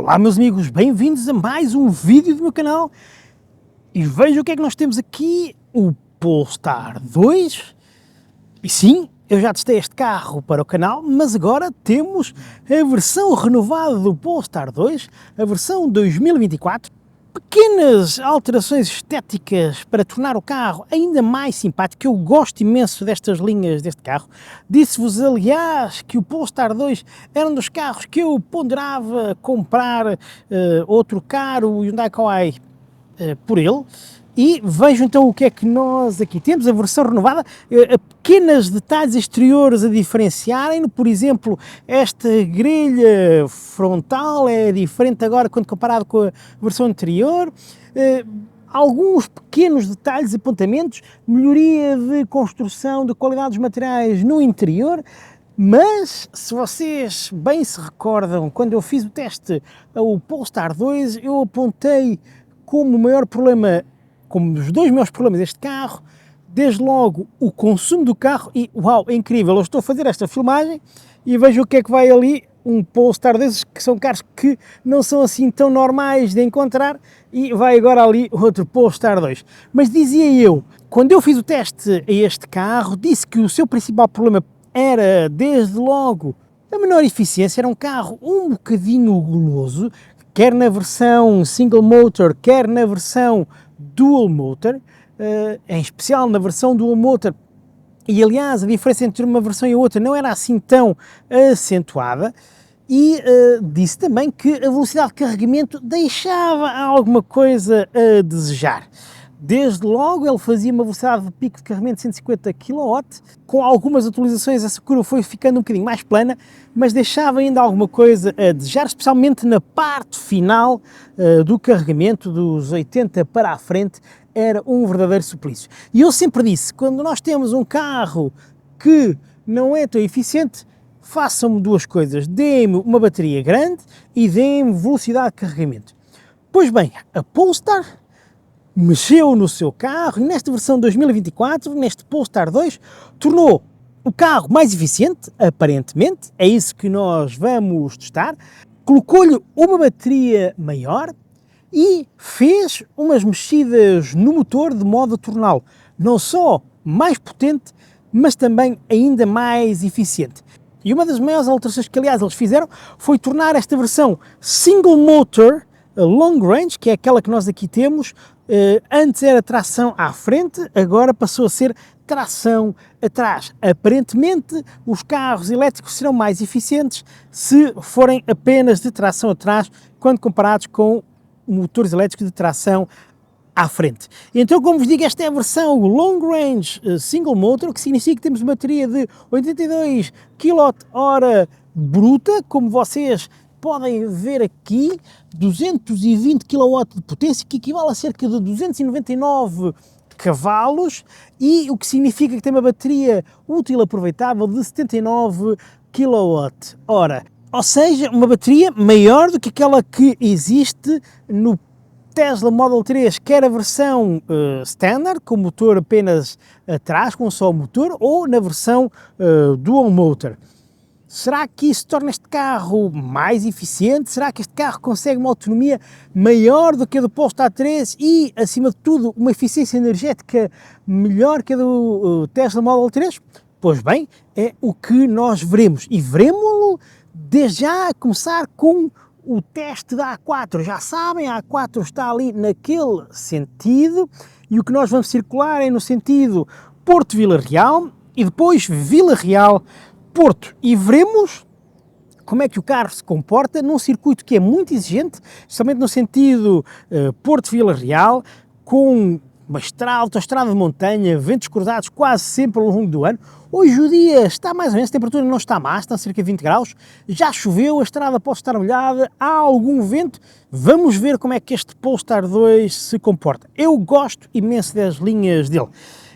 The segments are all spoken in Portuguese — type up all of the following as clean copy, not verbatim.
Olá meus amigos, bem-vindos a mais um vídeo do meu canal e veja o que é que nós temos aqui, o Polestar 2 e sim, eu já testei este carro para o canal, mas agora temos a versão renovada do Polestar 2, a versão 2024, pequenas alterações estéticas para tornar o carro ainda mais simpático. Eu gosto imenso destas linhas deste carro. Disse-vos, aliás, que o Polestar 2 era um dos carros que eu ponderava comprar ou trocar o Hyundai Kauai por ele. E vejo então o que é que nós aqui temos, a versão renovada, pequenos detalhes exteriores a diferenciarem, por exemplo, esta grelha frontal é diferente agora quando comparado com a versão anterior, alguns pequenos detalhes, apontamentos, melhoria de construção, de qualidade dos materiais no interior. Mas, se vocês bem se recordam, quando eu fiz o teste ao Polestar 2, eu apontei como o maior problema, como os dois maiores problemas deste carro, desde logo o consumo do carro e, uau, é incrível, eu estou a fazer esta filmagem e vejo o que é que vai ali, um Polestar desses que são carros que não são assim tão normais de encontrar e vai agora ali outro Polestar 2. Mas dizia eu, quando eu fiz o teste a este carro, disse que o seu principal problema era, desde logo, a menor eficiência, era um carro um bocadinho goloso, quer na versão single motor, quer na versão dual motor, em especial na versão dual motor, e aliás a diferença entre uma versão e a outra não era assim tão acentuada, e disse também que a velocidade de carregamento deixava alguma coisa a desejar. Desde logo ele fazia uma velocidade de pico de carregamento de 150 kW, com algumas atualizações essa curva foi ficando um bocadinho mais plana, mas deixava ainda alguma coisa a desejar, especialmente na parte final do carregamento, dos 80 para a frente, era um verdadeiro suplício. E eu sempre disse, quando nós temos um carro que não é tão eficiente, façam-me duas coisas, dê-me uma bateria grande e dê-me velocidade de carregamento. Pois bem, a Polestar mexeu no seu carro e nesta versão 2024, neste Polestar 2, tornou o carro mais eficiente, aparentemente, é isso que nós vamos testar, colocou-lhe uma bateria maior e fez umas mexidas no motor de modo a torná-lo não só mais potente, mas também ainda mais eficiente. E uma das maiores alterações que, aliás, eles fizeram foi tornar esta versão single motor long range, que é aquela que nós aqui temos. Antes era tração à frente, agora passou a ser tração atrás. Aparentemente, os carros elétricos serão mais eficientes se forem apenas de tração atrás, quando comparados com motores elétricos de tração à frente. Então, como vos digo, esta é a versão long range single motor, o que significa que temos uma bateria de 82 kWh bruta, como vocês podem ver aqui, 220 kW de potência, que equivale a cerca de 299 cavalos, e o que significa que tem uma bateria útil aproveitável de 79 kWh. Ou seja, uma bateria maior do que aquela que existe no Tesla Model 3, quer a versão standard, com motor apenas atrás, com só o motor, ou na versão dual motor. Será que isso torna este carro mais eficiente? Será que este carro consegue uma autonomia maior do que a do Polestar 3 e, acima de tudo, uma eficiência energética melhor que a do Tesla Model 3? Pois bem, é o que nós veremos. E veremos-lo desde já a começar com o teste da A4. Já sabem, a A4 está ali naquele sentido e o que nós vamos circular é no sentido Porto-Vila Real e depois Vila Real-Porto, e veremos como é que o carro se comporta num circuito que é muito exigente, especialmente no sentido Porto-Vila Real, com uma autoestrada de montanha, ventos cruzados quase sempre ao longo do ano. Hoje o dia está mais ou menos, a temperatura não está má, está a cerca de 20 graus, já choveu, a estrada pode estar molhada, há algum vento. Vamos ver como é que este Polestar 2 se comporta. Eu gosto imenso das linhas dele.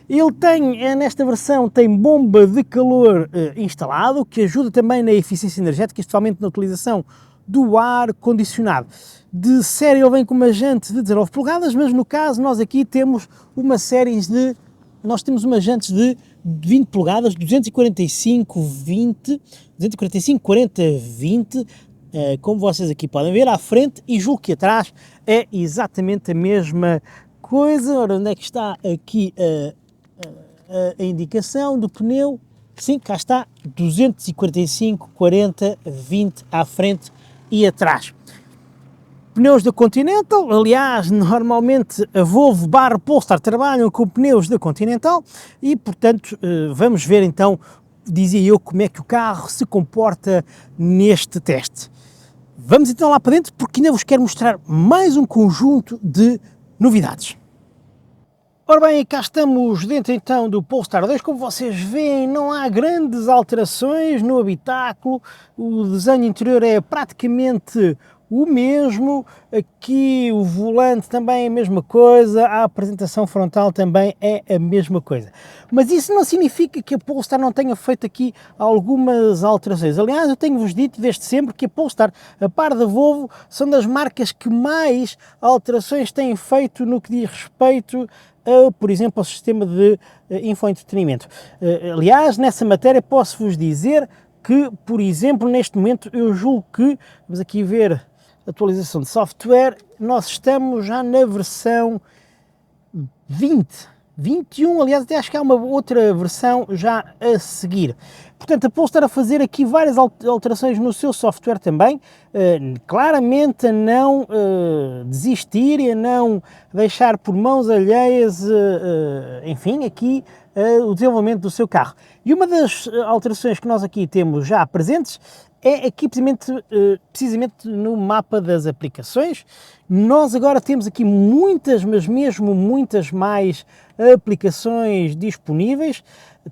Ele tem, nesta versão, tem bomba de calor instalado, que ajuda também na eficiência energética, especialmente na utilização do ar condicionado. De série ele vem com uma jante de 19 polegadas, mas no caso nós aqui temos uma série de, nós temos umas jantes de 20 polegadas, 245, 20, 245, 40, 20, como vocês aqui podem ver, à frente e julgo que atrás é exatamente a mesma coisa. Ora, onde é que está aqui a indicação do pneu? Sim, cá está, 245, 40, 20 à frente e atrás. Pneus da Continental, aliás, normalmente a Volvo / Polestar trabalham com pneus da Continental e, portanto, vamos ver então, dizia eu, como é que o carro se comporta neste teste. Vamos então lá para dentro, porque ainda vos quero mostrar mais um conjunto de novidades. Ora bem, cá estamos dentro então do Polestar 2, como vocês veem não há grandes alterações no habitáculo, o desenho interior é praticamente o mesmo, aqui o volante também é a mesma coisa, a apresentação frontal também é a mesma coisa. Mas isso não significa que a Polestar não tenha feito aqui algumas alterações. Aliás, eu tenho-vos dito desde sempre que a Polestar, a par da Volvo, são das marcas que mais alterações têm feito no que diz respeito por exemplo, ao sistema de infoentretenimento. Aliás, nessa matéria posso-vos dizer que, por exemplo, neste momento eu julgo que, vamos aqui ver atualização de software, nós estamos já na versão 21, aliás até acho que há uma outra versão já a seguir. Portanto, a Polestar a fazer aqui várias alterações no seu software também, claramente a não desistir e a não deixar por mãos alheias, enfim, aqui o desenvolvimento do seu carro. E uma das alterações que nós aqui temos já presentes é aqui precisamente no mapa das aplicações. Nós agora temos aqui muitas, mas mesmo muitas mais aplicações disponíveis.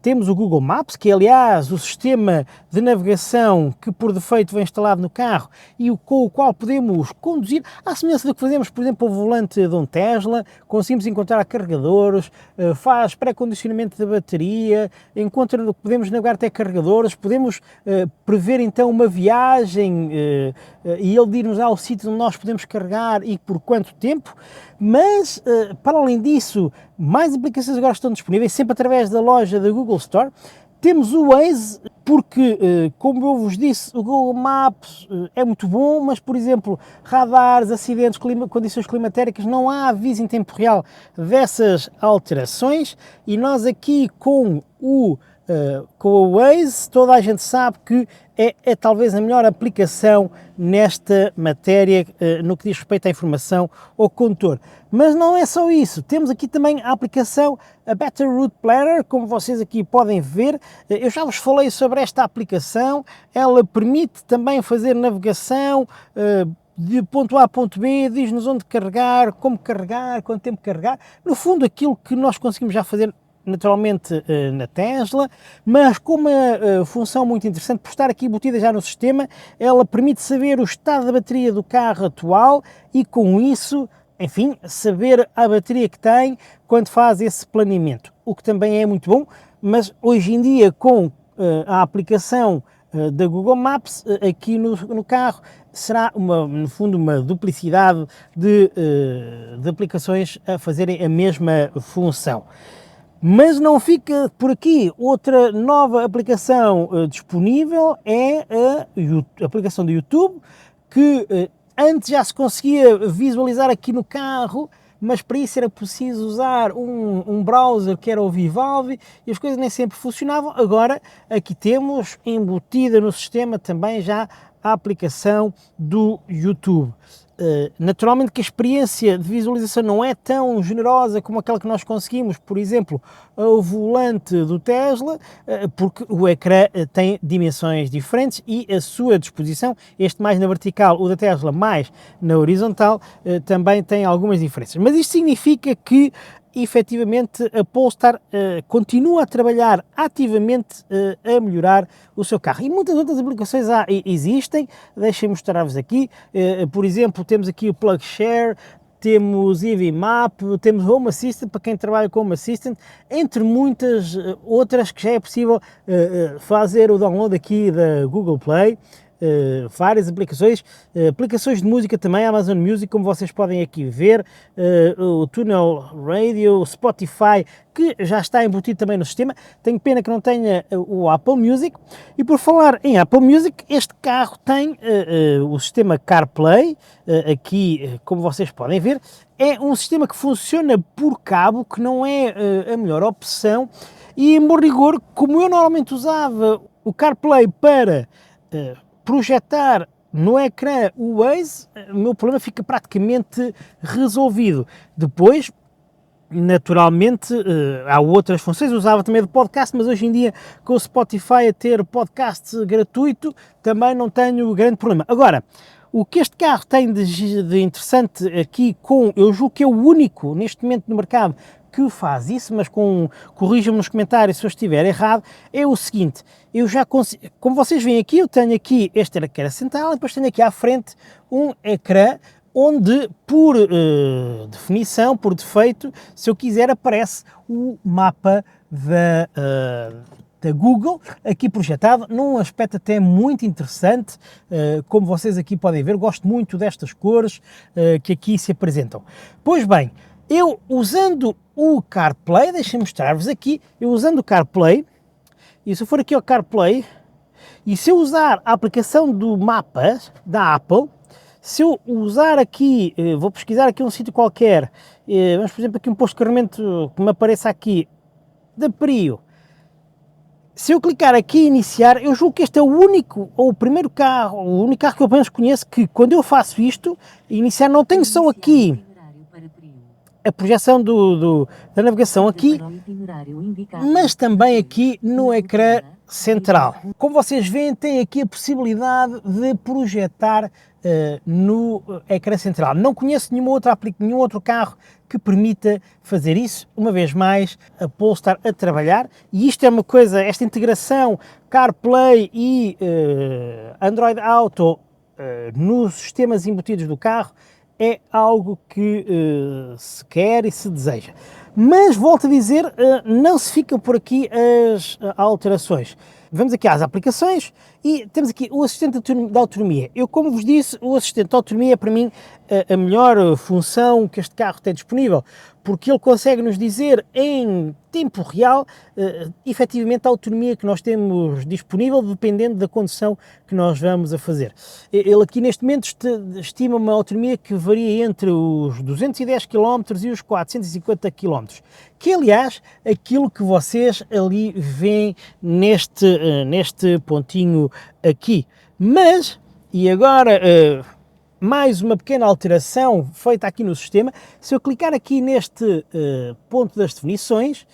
Temos o Google Maps, que é aliás o sistema de navegação que por defeito vem instalado no carro e com o qual podemos conduzir, à semelhança do que fazemos, por exemplo, ao volante de um Tesla, conseguimos encontrar carregadores, faz pré-condicionamento da bateria, podemos navegar até carregadores, podemos prever então uma viagem e ele dir-nos ao sítio onde nós podemos carregar e por quanto tempo, mas para além disso, mais aplicações agora estão disponíveis, sempre através da loja da Google Store. Temos o Waze, porque, como eu vos disse, o Google Maps é muito bom, mas, por exemplo, radares, acidentes, condições climatéricas, não há aviso em tempo real dessas alterações, e nós aqui com o Waze, toda a gente sabe que é talvez a melhor aplicação nesta matéria, no que diz respeito à informação ao condutor. Mas não é só isso, temos aqui também a aplicação, a Better Route Planner, como vocês aqui podem ver. Eu já vos falei sobre esta aplicação, ela permite também fazer navegação de ponto A a ponto B, diz-nos onde carregar, como carregar, quanto tempo carregar, no fundo aquilo que nós conseguimos já fazer naturalmente na Tesla, mas com uma função muito interessante, por estar aqui embutida já no sistema, ela permite saber o estado da bateria do carro atual e com isso, enfim, saber a bateria que tem quando faz esse planeamento, o que também é muito bom, mas hoje em dia com a aplicação da Google Maps aqui no carro, será no fundo uma duplicidade de aplicações a fazerem a mesma função. Mas não fica por aqui, outra nova aplicação disponível é a aplicação do YouTube, que antes já se conseguia visualizar aqui no carro, mas para isso era preciso usar um browser que era o Vivaldi e as coisas nem sempre funcionavam. Agora aqui temos embutida no sistema também já a aplicação do YouTube. Naturalmente que a experiência de visualização não é tão generosa como aquela que nós conseguimos, por exemplo, ao volante do Tesla, porque o ecrã tem dimensões diferentes e a sua disposição, este mais na vertical, o da Tesla mais na horizontal, também tem algumas diferenças. Mas isto significa que efetivamente a Polestar continua a trabalhar ativamente a melhorar o seu carro. E muitas outras aplicações existem, deixem-me mostrar-vos aqui. Por exemplo, temos aqui o Plug Share, temos EV Map, temos Home Assistant para quem trabalha com Home Assistant, entre muitas outras que já é possível fazer o download aqui da Google Play. várias aplicações, aplicações de música também, Amazon Music, como vocês podem aqui ver, o Tunnel Radio, o Spotify, que já está embutido também no sistema. Tenho pena que não tenha o Apple Music. E por falar em Apple Music, este carro tem o sistema CarPlay, aqui, como vocês podem ver. É um sistema que funciona por cabo, que não é a melhor opção, e em bom rigor, como eu normalmente usava o CarPlay para projetar no ecrã o Waze, o meu problema fica praticamente resolvido. Depois, naturalmente, há outras funções, eu usava também de podcast, mas hoje em dia, com o Spotify a ter podcast gratuito, também não tenho grande problema. Agora, o que este carro tem de interessante aqui, eu julgo que é o único neste momento no mercado que faz isso, mas corrijam-me nos comentários se eu estiver errado, é o seguinte: eu já consigo, como vocês veem aqui, eu tenho aqui este ecrã central e depois tenho aqui à frente um ecrã onde, por definição, por defeito, se eu quiser, aparece o mapa da Google, aqui projetado, num aspecto até muito interessante, como vocês aqui podem ver. Gosto muito destas cores que aqui se apresentam. Pois bem, eu usando o CarPlay, deixem-me mostrar-vos aqui, eu usando o CarPlay, e se eu for aqui ao CarPlay, e se eu usar a aplicação do Mapas da Apple, se eu usar aqui, vou pesquisar aqui um sítio qualquer, vamos por exemplo aqui um posto de carregamento que me apareça aqui, da Prio. Se eu clicar aqui em iniciar, eu julgo que este é o único, ou o primeiro carro, o único carro que eu pelo menos conheço, que quando eu faço isto, iniciar, não tenho só aqui a projeção da navegação aqui, mas também aqui no ecrã central. Como vocês veem, tem aqui a possibilidade de projetar no ecrã central. Não conheço nenhum outro carro que permita fazer isso. Uma vez mais, a Polestar a trabalhar, e isto é uma coisa, esta integração CarPlay e Android Auto nos sistemas embutidos do carro é algo que se quer e se deseja. Mas, volto a dizer, não se ficam por aqui as alterações. Vamos aqui às aplicações e temos aqui o assistente de autonomia. Eu, como vos disse, o assistente de autonomia é para mim a melhor função que este carro tem disponível, porque ele consegue nos dizer em tempo real, efetivamente, a autonomia que nós temos disponível, dependendo da condução que nós vamos a fazer. Ele aqui neste momento estima uma autonomia que varia entre os 210 km e os 450 km, que é, aliás, aquilo que vocês ali veem neste pontinho aqui. Mas, e agora mais uma pequena alteração feita aqui no sistema, se eu clicar aqui neste ponto das definições,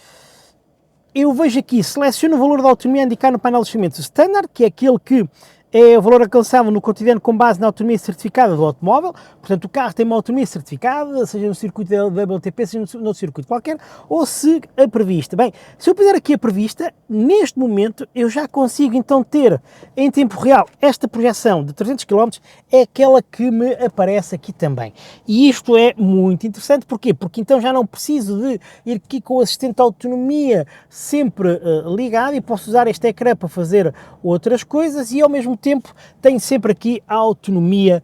eu vejo aqui, seleciono o valor da autonomia a indicar no painel de instrumentos standard, que é aquele que é o valor alcançável no cotidiano com base na autonomia certificada do automóvel. Portanto, o carro tem uma autonomia certificada, seja no circuito da WLTP, seja no circuito qualquer, ou se a prevista. Bem, se eu puser aqui a prevista, neste momento eu já consigo então ter em tempo real esta projeção de 300 km, é aquela que me aparece aqui também. E isto é muito interessante, porquê? Porque então já não preciso de ir aqui com o assistente de autonomia sempre ligado, e posso usar este ecrã para fazer outras coisas, e ao mesmo tempo tenho sempre aqui a autonomia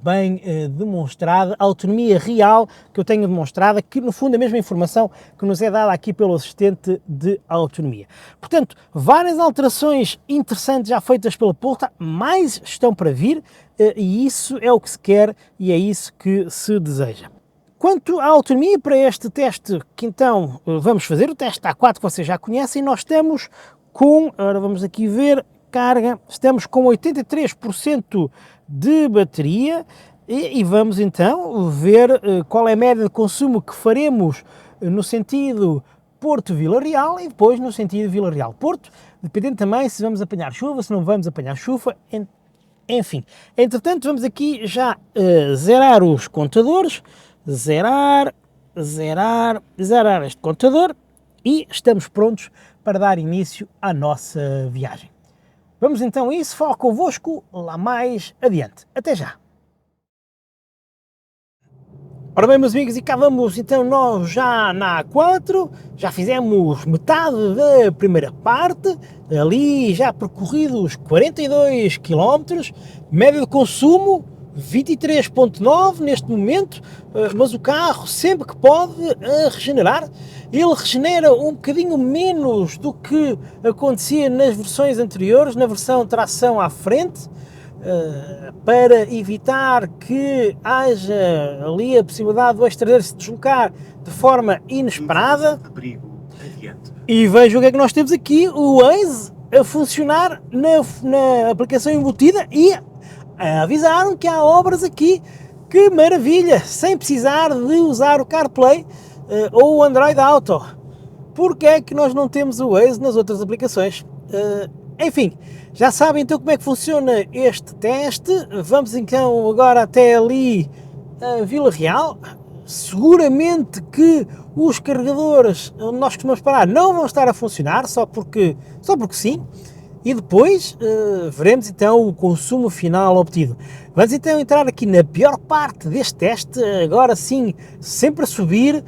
bem demonstrada, a autonomia real que eu tenho demonstrada, que no fundo é a mesma informação que nos é dada aqui pelo assistente de autonomia. Portanto, várias alterações interessantes já feitas pela Polestar, mais estão para vir, e isso é o que se quer e é isso que se deseja. Quanto à autonomia para este teste que então vamos fazer, o teste A4 que vocês já conhecem, nós estamos com, agora vamos aqui ver, carga, estamos com 83% de bateria e vamos então ver qual é a média de consumo que faremos no sentido Porto-Vila Real e depois no sentido Vila Real-Porto, dependendo também se vamos apanhar chuva, se não vamos apanhar chuva, enfim. Entretanto, vamos aqui já zerar os contadores, zerar este contador, e estamos prontos para dar início à nossa viagem. Vamos então a isso, falo convosco lá mais adiante. Até já! Ora bem, meus amigos, e cá vamos então nós já na A4, já fizemos metade da primeira parte, ali já percorridos 42 km, média de consumo 23,9 neste momento, mas o carro sempre que pode regenerar, ele regenera um bocadinho menos do que acontecia nas versões anteriores, na versão tração à frente, para evitar que haja ali a possibilidade do X-Trader se deslocar de forma inesperada. E veja o que é que nós temos aqui, o Waze a funcionar na aplicação embutida e avisaram que há obras aqui, que maravilha, sem precisar de usar o CarPlay ou o Android Auto. Porque é que nós não temos o Waze nas outras aplicações? Enfim, já sabem então como é que funciona este teste. Vamos então agora até ali a Vila Real. Seguramente que os carregadores onde nós costumamos parar não vão estar a funcionar, só porque sim. E depois veremos então o consumo final obtido. Vamos então entrar aqui na pior parte deste teste, agora sim, sempre a subir,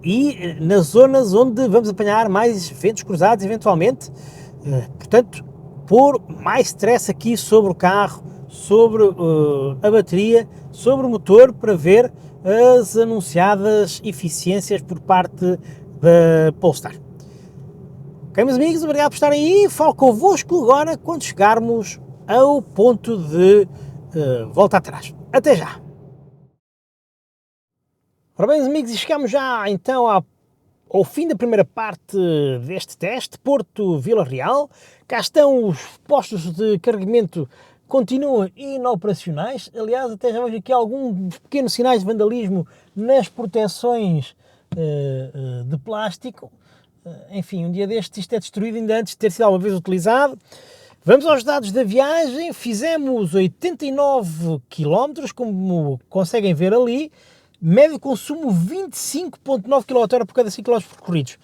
e nas zonas onde vamos apanhar mais ventos cruzados eventualmente, portanto, pôr mais stress aqui sobre o carro, sobre a bateria, sobre o motor, para ver as anunciadas eficiências por parte da Polestar. Ok, meus amigos, obrigado por estarem aí, falo convosco agora quando chegarmos ao ponto de volta atrás. Até já! Ora bem, amigos, e chegamos já então ao fim da primeira parte deste teste, Porto Vila Real. Cá estão os postos de carregamento, continuam inoperacionais. Aliás, até já vejo aqui alguns pequenos sinais de vandalismo nas proteções de plástico. Enfim, um dia destes isto é destruído ainda antes de ter sido alguma vez utilizado. Vamos aos dados da viagem. Fizemos 89 km, como conseguem ver ali. Médio consumo 25,9 kWh por cada 5 km percorridos.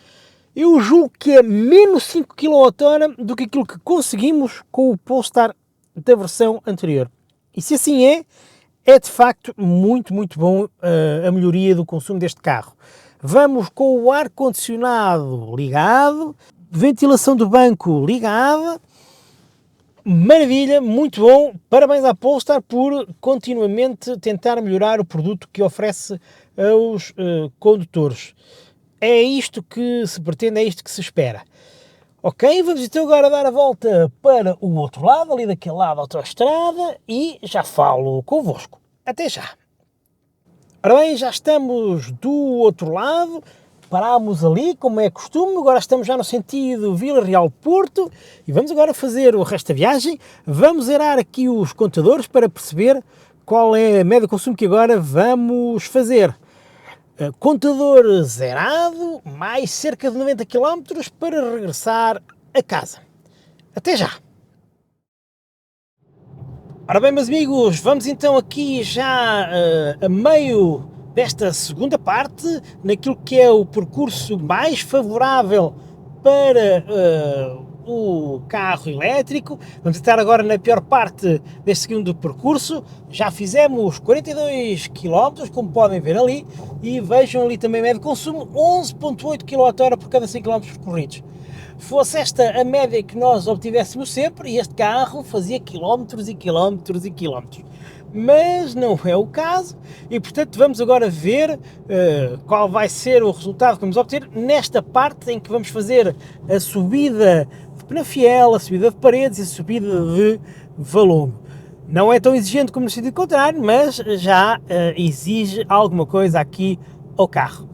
Eu julgo que é menos 5 kWh do que aquilo que conseguimos com o Polestar da versão anterior. E se assim é de facto muito bom a melhoria do consumo deste carro. Vamos com o ar-condicionado ligado, ventilação do banco ligada. Maravilha, muito bom, parabéns à Polestar por continuamente tentar melhorar o produto que oferece aos condutores. É isto que se pretende, é isto que se espera. Ok, vamos então agora dar a volta para o outro lado, ali daquele lado da autoestrada, e já falo convosco. Até já! Ora bem, já estamos do outro lado. Parámos ali, como é costume, agora estamos já no sentido Vila Real-Porto e vamos agora fazer o resto da viagem. Vamos zerar aqui os contadores para perceber qual é a média de consumo que agora vamos fazer. Contador zerado, mais cerca de 90 km para regressar a casa. Até já! Ora bem, meus amigos, vamos então aqui já a meio desta segunda parte, naquilo que é o percurso mais favorável para o carro elétrico. Vamos estar agora na pior parte deste segundo percurso. Já fizemos 42 km, como podem ver ali, e vejam ali também a média de consumo, 11,8 kWh por cada 100 km percorridos. Fosse esta a média que nós obtivéssemos sempre, e este carro fazia quilómetros e quilómetros e quilómetros. Mas não é o caso, e portanto vamos agora ver qual vai ser o resultado que vamos obter nesta parte em que vamos fazer a subida de Penafiel, a subida de Paredes e a subida de Valongo. Não é tão exigente como no sentido contrário, mas já exige alguma coisa aqui ao carro.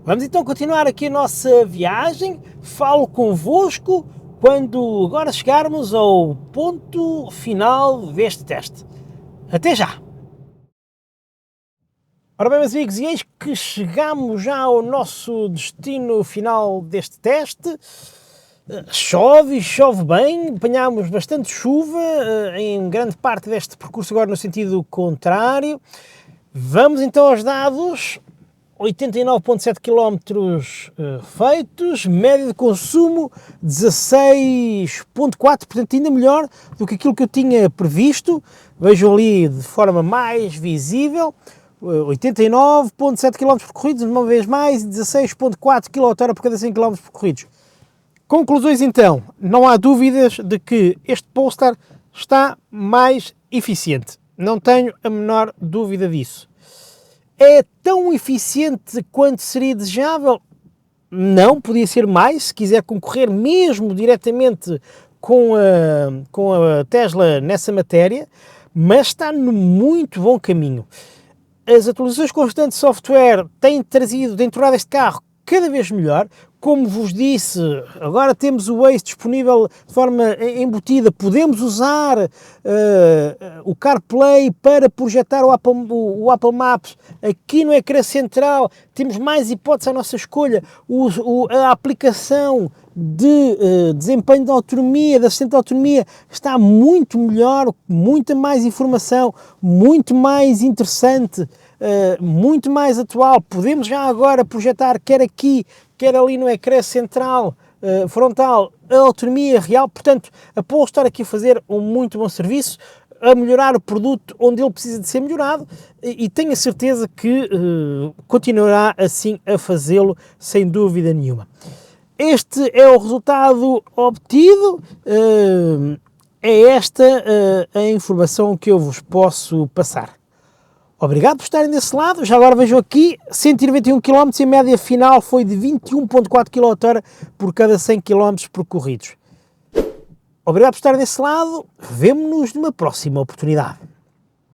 Vamos então continuar aqui a nossa viagem, falo convosco quando agora chegarmos ao ponto final deste teste. Até já! Ora bem, meus amigos, e eis que chegamos já ao nosso destino final deste teste. Chove e chove bem, apanhámos bastante chuva em grande parte deste percurso agora no sentido contrário. Vamos então aos dados. 89,7 km feitos, média de consumo 16,4, portanto ainda melhor do que aquilo que eu tinha previsto. Vejam ali de forma mais visível, 89,7 km percorridos, uma vez mais, 16,4 kWh por cada 100 km percorridos. Conclusões então, não há dúvidas de que este Polestar está mais eficiente. Não tenho a menor dúvida disso. É tão eficiente quanto seria desejável? Não, podia ser mais, se quiser concorrer mesmo diretamente com a Tesla nessa matéria, mas está no muito bom caminho. As atualizações constantes de software têm trazido de entrada este carro cada vez melhor. Como vos disse, agora temos o Waze disponível de forma embutida, podemos usar o CarPlay para projetar o Apple Maps aqui no ecrã central, temos mais hipóteses à nossa escolha, a aplicação de desempenho de autonomia, de assistente de autonomia, está muito melhor, muita mais informação, muito mais interessante, muito mais atual. Podemos já agora projetar quer aqui, quer ali no ecrã central, frontal, a autonomia real. Portanto, a Polestar aqui a fazer um muito bom serviço, a melhorar o produto onde ele precisa de ser melhorado, e tenho a certeza que continuará assim a fazê-lo, sem dúvida nenhuma. Este é o resultado obtido, é esta a informação que eu vos posso passar. Obrigado por estarem desse lado. Já agora vejam aqui, 191 km e a média final foi de 21,4 kWh por cada 100 km percorridos. Obrigado por estarem desse lado, vemo-nos numa próxima oportunidade.